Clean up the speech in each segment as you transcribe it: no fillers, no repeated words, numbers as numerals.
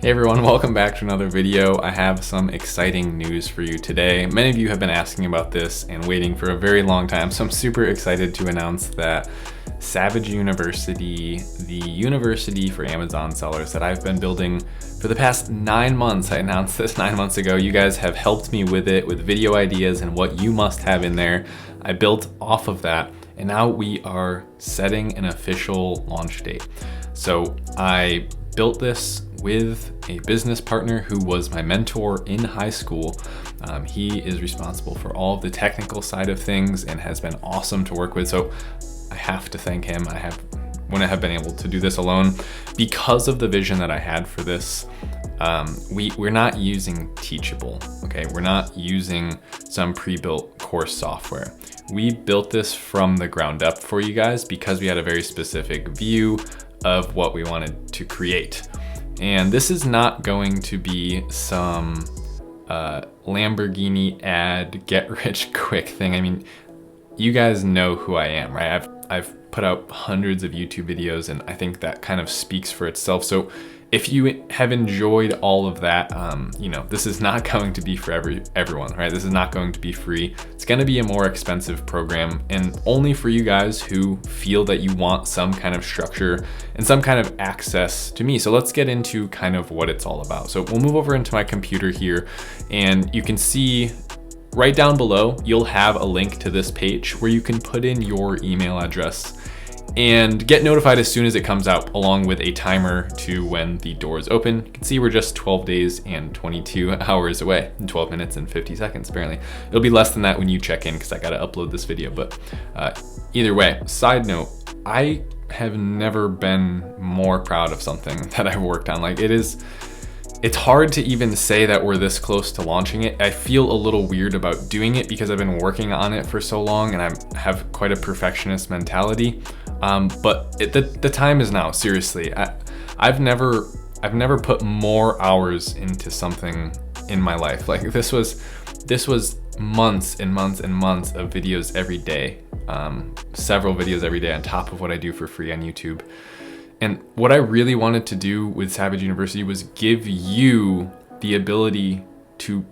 Hey everyone, welcome back to another video. I have some exciting news for you today. Many of you have been asking about this and waiting for a very long time, so I'm super excited to announce that Savage University, the university for Amazon sellers that I've been building for the past 9 months. I announced this 9 months ago. You guys have helped me with it, with video ideas and what you must have in there. I built off of that, and now we are setting an official launch date. So I built this with a business partner who was my mentor in high school. He is responsible for all of the technical side of things and has been awesome to work with. So I have to thank him. Wouldn't have been able to do this alone because of the vision that I had for this. We're not using Teachable, okay? We're not using some pre-built course software. We built this from the ground up for you guys because we had a very specific view of what we wanted to create. And this is not going to be some Lamborghini ad, get rich quick thing. I mean, you guys know who I am, right? I've put out hundreds of YouTube videos, and I think that kind of speaks for itself. So if you have enjoyed all of that, this is not going to be for everyone, right? This is not going to be free. It's going to be a more expensive program, and only for you guys who feel that you want some kind of structure and some kind of access to me. So let's get into kind of what it's all about. So we'll move over into my computer here, and you can see right down below, you'll have a link to this page where you can put in your email address and get notified as soon as it comes out, along with a timer to when the doors open. You can see we're just 12 days and 22 hours away, and 12 minutes and 50 seconds apparently. It'll be less than that when you check in because I gotta upload this video, but either way, side note, I have never been more proud of something that I've worked on. It's hard to even say that we're this close to launching it. I feel a little weird about doing it because I've been working on it for so long and I have quite a perfectionist mentality. But the time is now, seriously. I've never put more hours into something in my life. Like this was months and months and months of videos every day, several videos every day on top of what I do for free on YouTube. And what I really wanted to do with Savage University was give you the ability to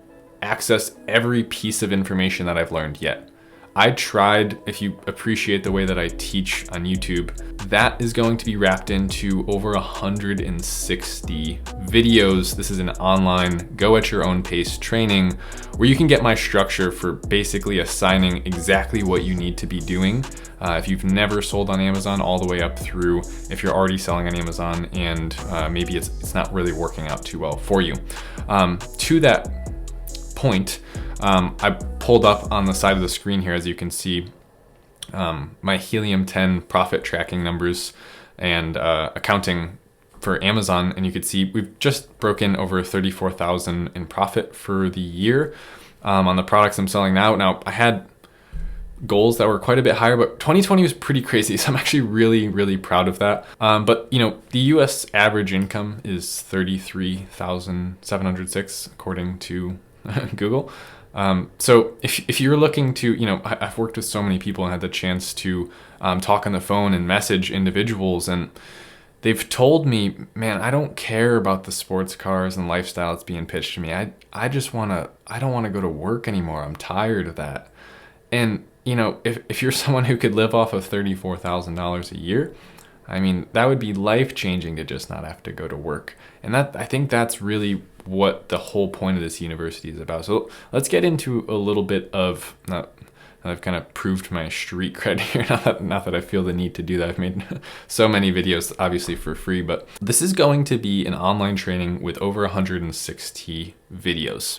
access every piece of information that I've learned yet. I tried, if you appreciate the way that I teach on YouTube, that is going to be wrapped into over 160 videos. This is an online, go at your own pace training where you can get my structure for basically assigning exactly what you need to be doing. If you've never sold on Amazon, all the way up through if you're already selling on Amazon and maybe it's not really working out too well for you. To that point, I pulled up on the side of the screen here, as you can see, my Helium 10 profit tracking numbers and accounting for Amazon. And you could see we've just broken over 34,000 in profit for the year on the products I'm selling now. Now, I had goals that were quite a bit higher, but 2020 was pretty crazy. So I'm actually really, really proud of that. But the US average income is 33,706 according to Google. So if you're looking to, I've worked with so many people and had the chance to talk on the phone and message individuals, and they've told me, man, I don't care about the sports cars and lifestyle that's being pitched to me. I don't want to go to work anymore. I'm tired of that. And, if you're someone who could live off of $34,000 a year, I mean, that would be life-changing to just not have to go to work. And I think that's really what the whole point of this university is about. So let's get into a little bit of, I've kind of proved my street cred here, not that I feel the need to do that. I've made so many videos, obviously for free, but this is going to be an online training with over 160 videos.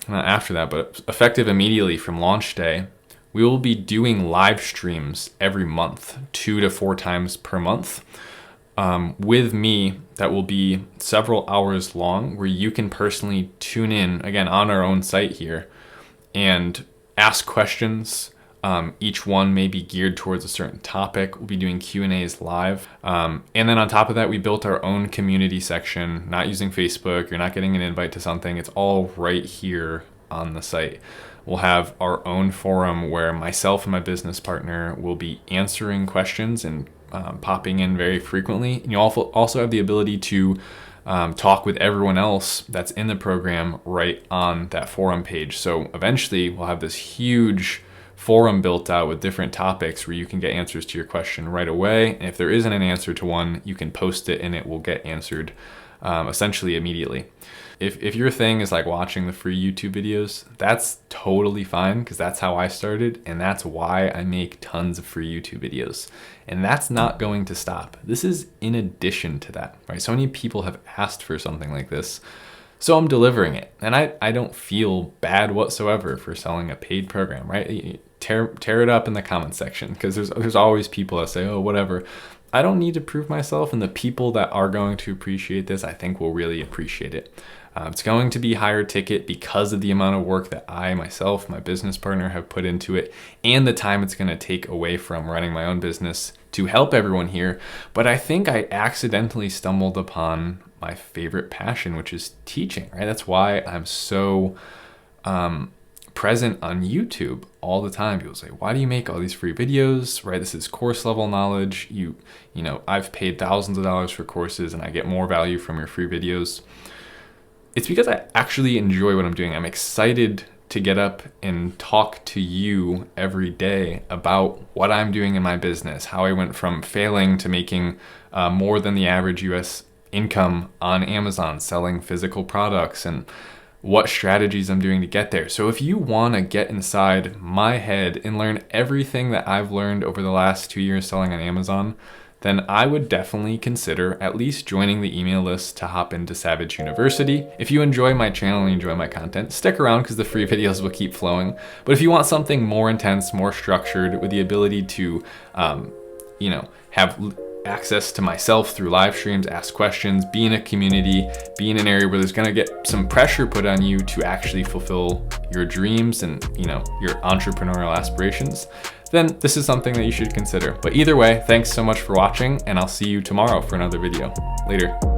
Not after that, but effective immediately from launch day, we will be doing live streams every month, 2 to 4 times per month. With me, that will be several hours long where you can personally tune in, again, on our own site here, and ask questions. Each one may be geared towards a certain topic. We'll be doing Q&As live. And then on top of that, we built our own community section, not using Facebook. You're not getting an invite to something. It's all right here on the site. We'll have our own forum where myself and my business partner will be answering questions and popping in very frequently. And you also have the ability to talk with everyone else that's in the program right on that forum page. So eventually we'll have this huge forum built out with different topics where you can get answers to your question right away. And if there isn't an answer to one, you can post it and it will get answered essentially immediately. If your thing is like watching the free YouTube videos, that's totally fine, because that's how I started and that's why I make tons of free YouTube videos. And that's not going to stop. This is in addition to that, right? So many people have asked for something like this, so I'm delivering it. And I don't feel bad whatsoever for selling a paid program, right? Tear it up in the comment section, because there's always people that say, oh, whatever. I don't need to prove myself, and the people that are going to appreciate this, I think, will really appreciate it. It's going to be higher ticket because of the amount of work that I myself, my business partner, have put into it, and the time it's going to take away from running my own business to help everyone here. But I think I accidentally stumbled upon my favorite passion, which is teaching, right? That's why I'm so present on YouTube all the time. People say, why do you make all these free videos, right? This is course level knowledge. You know, I've paid thousands of dollars for courses and I get more value from your free videos. It's because I actually enjoy what I'm doing. I'm excited to get up and talk to you every day about what I'm doing in my business, how I went from failing to making more than the average US income on Amazon, selling physical products, and what strategies I'm doing to get there. So if you want to get inside my head and learn everything that I've learned over the last 2 years selling on Amazon, then I would definitely consider at least joining the email list to hop into Savage University. If you enjoy my channel and enjoy my content, stick around because the free videos will keep flowing. But if you want something more intense, more structured, with the ability to, have access to myself through live streams, ask questions, be in a community, be in an area where there's gonna get some pressure put on you to actually fulfill your dreams and, your entrepreneurial aspirations, then this is something that you should consider. But either way, thanks so much for watching, and I'll see you tomorrow for another video. Later.